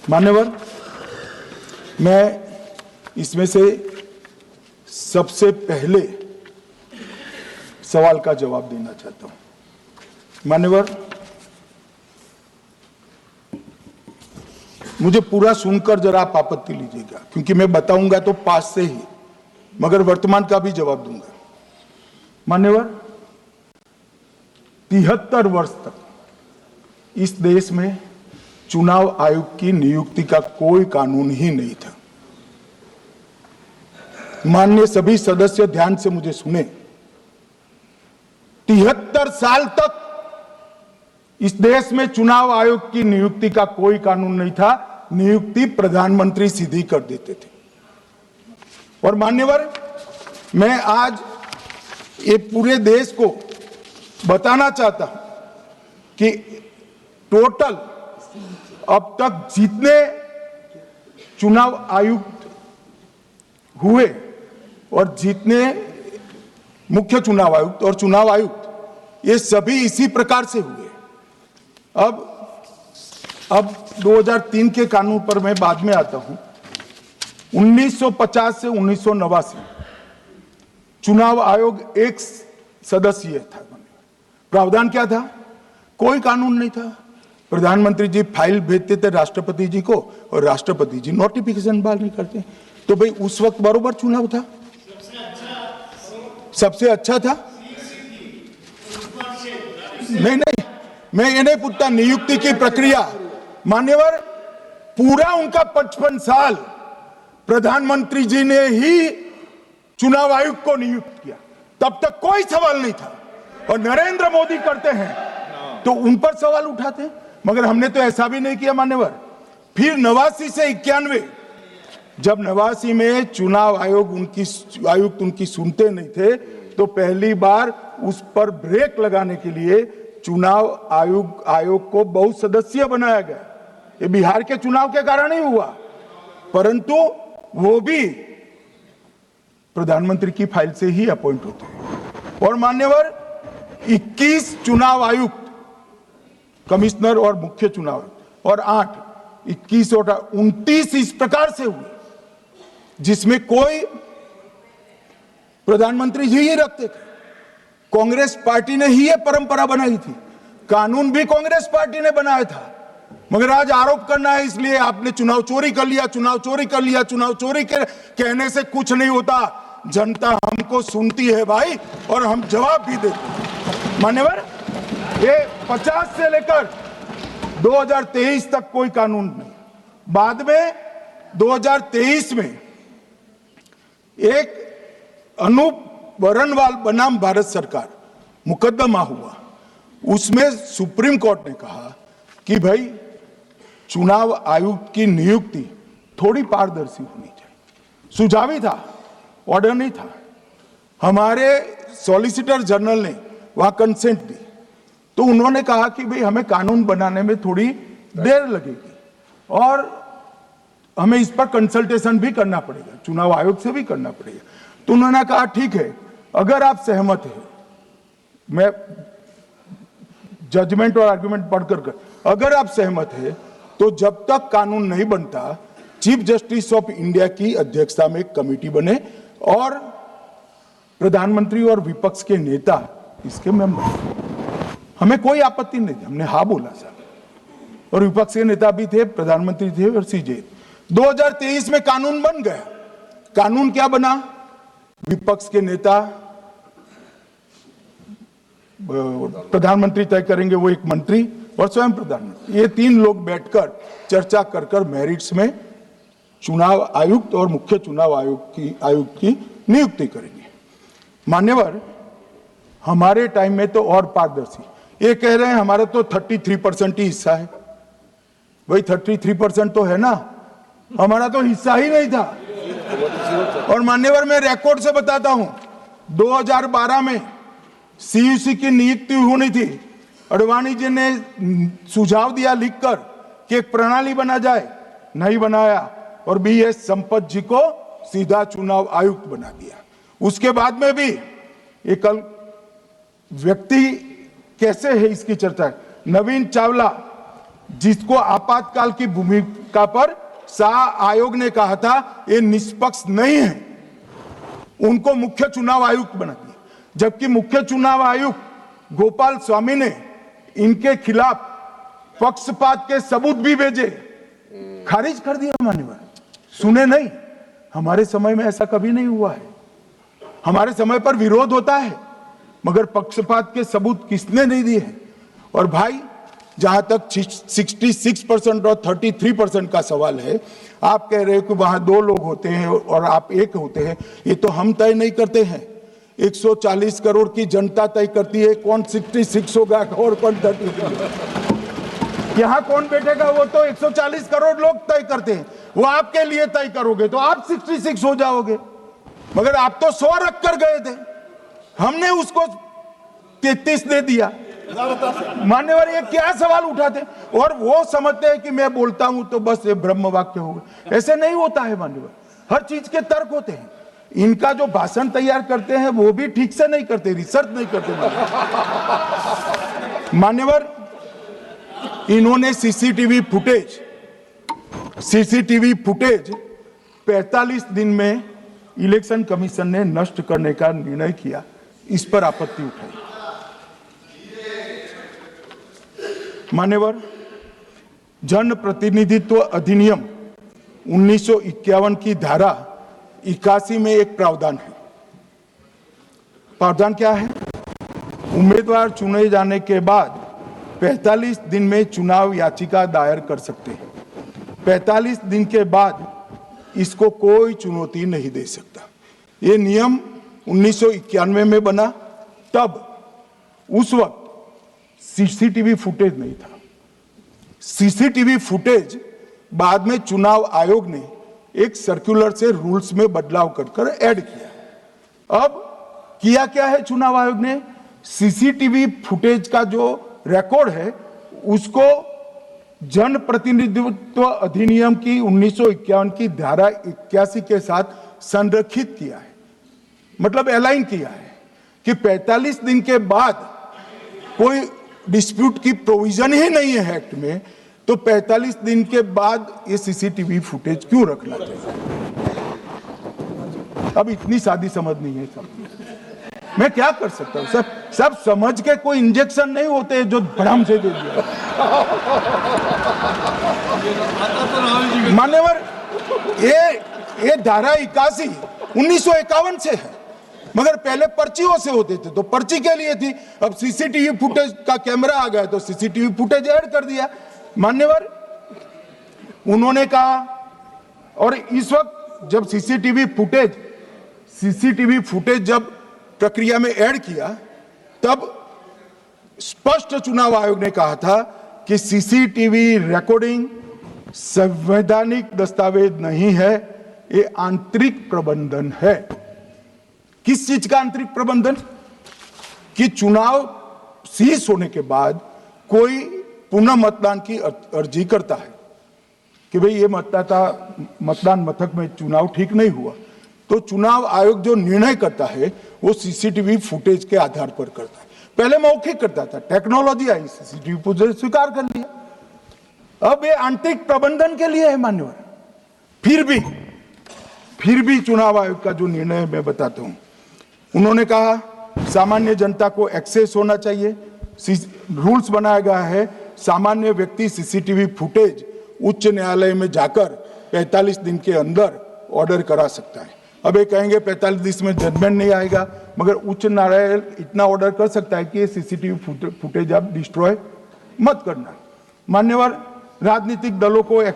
मान्यवर, मैं इसमें से सबसे पहले सवाल का जवाब देना चाहता हूं। मान्यवर, मुझे पूरा सुनकर जरा आप आपत्ति लीजिएगा, क्योंकि मैं बताऊंगा तो पास से ही, मगर वर्तमान का भी जवाब दूंगा। मान्यवर, 73 वर्ष तक इस देश में चुनाव आयोग की नियुक्ति का कोई कानून ही नहीं था। माननीय सभी सदस्य ध्यान से मुझे सुने, 73 साल तक इस देश में चुनाव आयोग की नियुक्ति का कोई कानून नहीं था। नियुक्ति प्रधानमंत्री सीधी कर देते थे। और मान्यवर, मैं आज ये पूरे देश को बताना चाहता हूं कि टोटल अब तक जितने चुनाव आयुक्त हुए और जितने मुख्य चुनाव आयुक्त और चुनाव आयुक्त, ये सभी इसी प्रकार से हुए। अब 2003 के कानून पर मैं बाद में आता हूं। 1950 से 1989 चुनाव आयोग एक सदस्यीय था। प्रावधान क्या था? कोई कानून नहीं था। प्रधानमंत्री जी फाइल भेजते थे राष्ट्रपति जी को और राष्ट्रपति जी नोटिफिकेशन बाहर नहीं करते। तो भाई उस वक्त बरोबर चुनाव था, सबसे अच्छा था। नहीं, मैं ये नहीं पूछता नियुक्ति की प्रक्रिया। मान्यवर, पूरा उनका 55 साल प्रधानमंत्री जी ने ही चुनाव आयोग को नियुक्त किया, तब तक कोई सवाल नहीं था। और नरेंद्र मोदी करते हैं तो उन पर सवाल उठाते हैं, मगर हमने तो ऐसा भी नहीं किया। मान्यवर, फिर 89 से 91, जब 89 में चुनाव आयुक्त उनकी सुनते नहीं थे, तो पहली बार उस पर ब्रेक लगाने के लिए चुनाव आयोग को बहुत सदस्यीय बनाया गया। ये बिहार के चुनाव के कारण ही हुआ, परंतु वो भी प्रधानमंत्री की फाइल से ही अपॉइंट होते हैं। और मान्यवर, 21 चुनाव आयुक्त, कमिश्नर और मुख्य चुनाव आयुक्त, और 21 और 29 इस प्रकार से हुए जिसमें कोई प्रधानमंत्री जी ही रखते थे। कांग्रेस पार्टी ने ही यह परंपरा बनाई थी, कानून भी कांग्रेस पार्टी ने बनाया था। मगर आज आरोप करना है इसलिए आपने चुनाव चोरी कर लिया, चुनाव चोरी कर लिया, चुनाव चोरी कहने से कुछ नहीं होता। जनता हमको सुनती है भाई, और हम जवाब भी देते हैं। मान्यवर, ये 50 से लेकर 2023 तक कोई कानून नहीं। बाद में 2023 में एक अनूप वरणवाल बनाम भारत सरकार मुकदमा हुआ। उसमें सुप्रीम कोर्ट ने कहा कि भाई चुनाव आयुक्त की नियुक्ति थोड़ी पारदर्शी होनी चाहिए। सुझावी था, ऑर्डर नहीं था। हमारे सॉलिसिटर जनरल ने वहां कंसेंट दी, तो उन्होंने कहा कि भाई हमें कानून बनाने में थोड़ी देर लगेगी और हमें इस पर कंसल्टेशन भी करना पड़ेगा, चुनाव आयोग से भी करना पड़ेगा। तो उन्होंने कहा ठीक है, अगर आप सहमत हैं, मैं जजमेंट और आर्गुमेंट पढ़कर अगर आप सहमत हैं तो जब तक कानून नहीं बनता, चीफ जस्टिस ऑफ इंडिया की अध्यक्षता में एक कमेटी बने और प्रधानमंत्री और विपक्ष के नेता इसके मेंबर। हमें कोई आपत्ति नहीं थी, हमने हाँ बोला साहब। और विपक्ष के नेता भी थे, प्रधानमंत्री थे और सीजे। 2023 में कानून बन गया। कानून क्या बना? विपक्ष के नेता, प्रधानमंत्री तय करेंगे, वो एक मंत्री और स्वयं प्रधानमंत्री, ये 3 लोग बैठकर चर्चा कर मेरिट्स में चुनाव आयुक्त और मुख्य चुनाव आयुक्त की नियुक्ति करेंगे। मान्यवर, हमारे टाइम में तो और पारदर्शी, ये कह रहे हैं हमारा तो 33% ही हिस्सा है। भाई 33% तो है ना, हमारा तो हिस्सा ही नहीं था। और मान्यवर, मैं रिकॉर्ड से बताता हूं, 2012 में सीयूसी की नियुक्ति होनी थी। अडवाणी जी ने सुझाव दिया लिखकर कि एक प्रणाली बना जाए, नहीं बनाया और बीएस संपत जी को सीधा चुनाव आयुक्त बना दिया। उसके बाद में भी एक व्यक्ति कैसे है इसकी चर्चा है। नवीन चावला जिसको आपातकाल की भूमिका पर शाह आयोग ने कहा था ये निष्पक्ष नहीं है, उनको मुख्य चुनाव आयुक्त बना दिया, जबकि मुख्य चुनाव आयुक्त गोपाल स्वामी ने इनके खिलाफ पक्षपात के सबूत भी भेजे, खारिज कर दिया। मान्यवर सुने नहीं, हमारे समय में ऐसा कभी नहीं हुआ है। हमारे समय पर विरोध होता है मगर पक्षपात के सबूत किसने नहीं दिए हैं। और भाई जहां तक 66% और 33% का सवाल है, आप कह रहे हो कि वहां 2 लोग होते हैं और आप एक होते हैं, ये तो हम तय नहीं करते हैं। 140 करोड़ की जनता तय करती है कौन 66 होगा और कौन 33। यहां कौन बैठेगा वो तो 140 करोड़ लोग तय करते हैं, वो आपके लिए तय करोगे तो आप 66 हो जाओगे, मगर आप तो 100 रख कर गए थे, हमने उसको 33 दे दिया। मान्यवर ये क्या सवाल उठाते, और वो समझते हैं कि मैं बोलता हूं तो बस ये ब्रह्म वाक्य होगा। ऐसे नहीं होता है मान्यवर, हर चीज के तर्क होते हैं। इनका जो भाषण तैयार करते हैं वो भी ठीक से नहीं करते, रिसर्च नहीं करते। मान्यवर इन्होंने सीसीटीवी फुटेज 45 दिन में इलेक्शन कमीशन ने नष्ट करने का निर्णय किया, इस पर आपत्ति उठाई। मान्यवर जन प्रतिनिधित्व अधिनियम 1951 की धारा 81 में एक प्रावधान है। प्रावधान क्या है? उम्मीदवार चुने जाने के बाद 45 दिन में चुनाव याचिका दायर कर सकते हैं। 45 दिन के बाद इसको कोई चुनौती नहीं दे सकता। ये नियम 1991 में बना, तब उस वक्त सीसीटीवी फुटेज नहीं था। सीसीटीवी फुटेज बाद में चुनाव आयोग ने एक सर्कुलर से रूल्स में बदलाव कर ऐड किया। अब किया क्या है चुनाव आयोग ने? सीसीटीवी फुटेज का जो रिकॉर्ड है उसको जन प्रतिनिधित्व अधिनियम की 1951 की धारा 81 के साथ संरक्षित किया है, मतलब अलाइन किया है कि 45 दिन के बाद कोई डिस्प्यूट की प्रोविजन ही नहीं है एक्ट में, तो 45 दिन के बाद ये सीसीटीवी फुटेज क्यों रखना चाहिए? अब इतनी सादी समझ नहीं है सब, मैं क्या कर सकता हूं? सब समझ के कोई इंजेक्शन नहीं होते जो भड़ाम से दे दिया। मान्यवर ये धारा 81 1951 से है, मगर पहले पर्चियों से होते थे तो पर्ची के लिए थी। अब सीसीटीवी फुटेज का कैमरा आ गया तो सीसीटीवी फुटेज ऐड कर दिया। मान्यवर उन्होंने कहा, और इस वक्त जब सीसीटीवी फुटेज जब प्रक्रिया में ऐड किया, तब स्पष्ट चुनाव आयोग ने कहा था कि सीसीटीवी रिकॉर्डिंग संवैधानिक दस्तावेज नहीं है, ये आंतरिक प्रबंधन है। किस चीज का आंतरिक प्रबंधन? कि चुनाव सीज होने के बाद कोई पुनः मतदान की अर्जी करता है कि भाई ये मतदान मथक में चुनाव ठीक नहीं हुआ, तो चुनाव आयोग जो निर्णय करता है वो सीसीटीवी फुटेज के आधार पर करता है। पहले मौखिक करता था, टेक्नोलॉजी आई, सीसीटीवी फुटेज स्वीकार कर लिया। अब ये आंतरिक प्रबंधन के लिए है मान्यवर। फिर भी चुनाव आयोग का जो निर्णय मैं बताता हूं, उन्होंने कहा सामान्य जनता को एक्सेस होना चाहिए। रूल्स बनाया गया है, सामान्य व्यक्ति सीसीटीवी फुटेज उच्च न्यायालय में जाकर 45 दिन के अंदर ऑर्डर करा सकता है। अब ये कहेंगे 45 दिन में जजमेंट नहीं आएगा, मगर उच्च न्यायालय इतना ऑर्डर कर सकता है कि ये सीसीटीवी फुटेज आप डिस्ट्रॉय मत करना। मान्यवर राजनीतिक दलों को